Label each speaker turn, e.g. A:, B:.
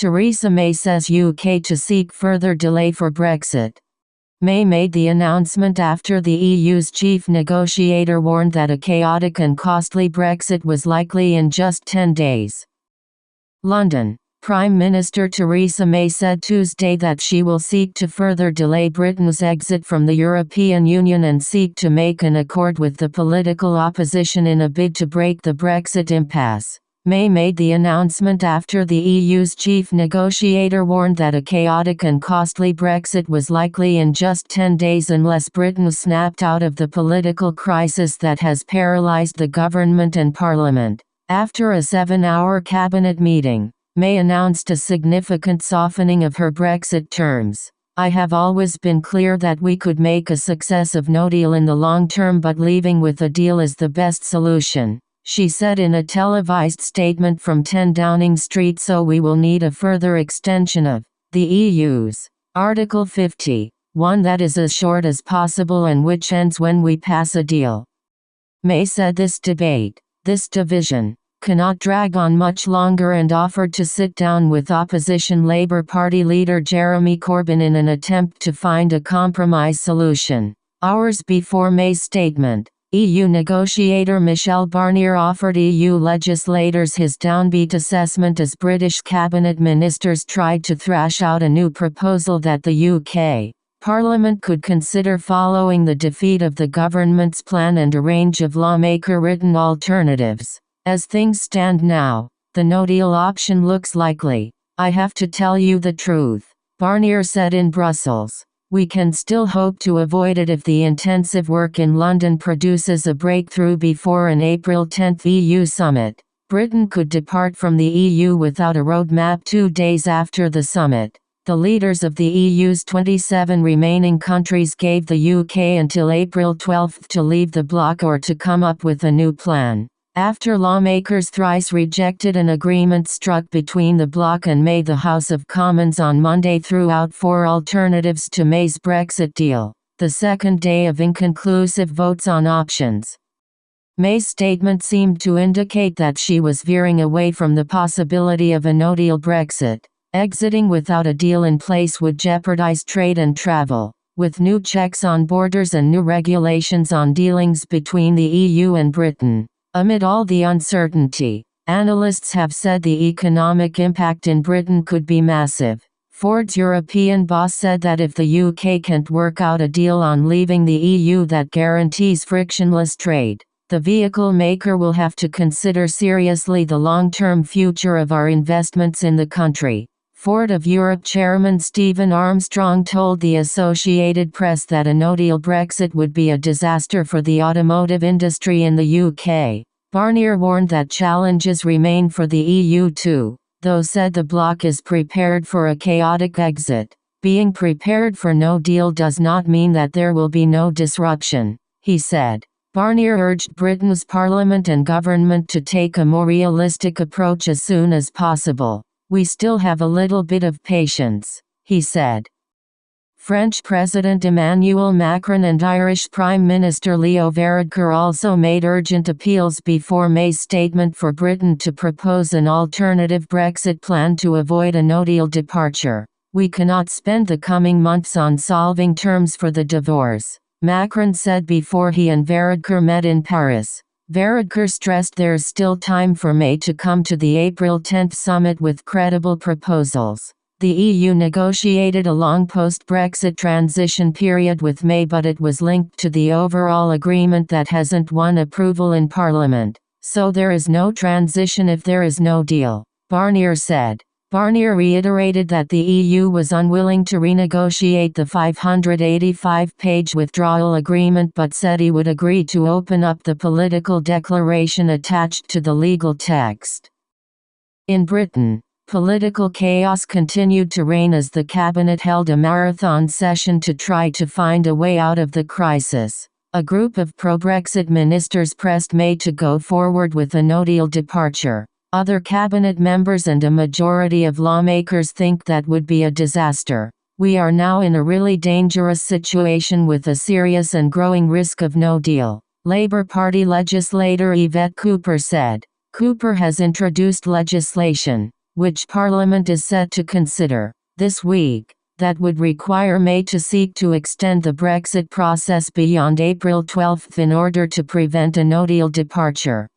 A: Theresa May says UK to seek further delay for Brexit. May made the announcement after the EU's chief negotiator warned that a chaotic and costly Brexit was likely in just 10 days. London. Prime Minister Theresa May said Tuesday that she will seek to further delay Britain's exit from the European Union and seek to make an accord with the political opposition in a bid to break the Brexit impasse. May made the announcement after the EU's chief negotiator warned that a chaotic and costly Brexit was likely in just 10 days unless Britain snapped out of the political crisis that has paralysed the government and parliament. After a 7-hour cabinet meeting, May announced a significant softening of her Brexit terms. "I have always been clear that we could make a success of no deal in the long term, but leaving with a deal is the best solution," she said in a televised statement from 10 Downing Street. "So we will need a further extension of the EU's Article 50, one that is as short as possible and which ends when we pass a deal." May said this division, cannot drag on much longer and offered to sit down with opposition Labour Party leader Jeremy Corbyn in an attempt to find a compromise solution. Hours before May's statement, EU negotiator Michel Barnier offered EU legislators his downbeat assessment as British cabinet ministers tried to thrash out a new proposal that the UK Parliament could consider following the defeat of the government's plan and a range of lawmaker-written alternatives. "As things stand now, the no-deal option looks likely. I have to tell you the truth," Barnier said in Brussels. "We can still hope to avoid it if the intensive work in London produces a breakthrough before an April 10 EU summit. Britain could depart from the EU without a roadmap 2 days after the summit." The leaders of the EU's 27 remaining countries gave the UK until April 12 to leave the bloc or to come up with a new plan. After lawmakers thrice rejected an agreement struck between the bloc and May, the House of Commons on Monday threw out 4 alternatives to May's Brexit deal, the second day of inconclusive votes on options. May's statement seemed to indicate that she was veering away from the possibility of a no-deal Brexit. Exiting without a deal in place would jeopardize trade and travel, with new checks on borders and new regulations on dealings between the EU and Britain. Amid all the uncertainty, analysts have said the economic impact in Britain could be massive. Ford's European boss said that if the UK can't work out a deal on leaving the EU that guarantees frictionless trade, the vehicle maker will have to consider seriously the long-term future of our investments in the country. Ford of Europe chairman Stephen Armstrong told the Associated Press that a no-deal Brexit would be a disaster for the automotive industry in the UK. Barnier warned that challenges remain for the EU too, though said the bloc is prepared for a chaotic exit. "Being prepared for no deal does not mean that there will be no disruption," he said. Barnier urged Britain's parliament and government to take a more realistic approach as soon as possible. "We still have a little bit of patience," he said. French President Emmanuel Macron and Irish Prime Minister Leo Varadkar also made urgent appeals before May's statement for Britain to propose an alternative Brexit plan to avoid a no-deal departure. "We cannot spend the coming months on solving terms for the divorce," Macron said before he and Varadkar met in Paris. Varadkar stressed there's still time for May to come to the April 10 summit with credible proposals. The EU negotiated a long post-Brexit transition period with May, but it was linked to the overall agreement that hasn't won approval in Parliament. "So there is no transition if there is no deal," Barnier said. Barnier reiterated that the EU was unwilling to renegotiate the 585-page withdrawal agreement, but said he would agree to open up the political declaration attached to the legal text. In Britain, political chaos continued to reign as the cabinet held a marathon session to try to find a way out of the crisis. A group of pro-Brexit ministers pressed May to go forward with a no-deal departure. Other cabinet members and a majority of lawmakers think that would be a disaster. "We are now in a really dangerous situation with a serious and growing risk of no deal," Labour Party legislator Yvette Cooper said. Cooper has introduced legislation which Parliament is set to consider this week, that would require May to seek to extend the Brexit process beyond April 12 in order to prevent a no-deal departure.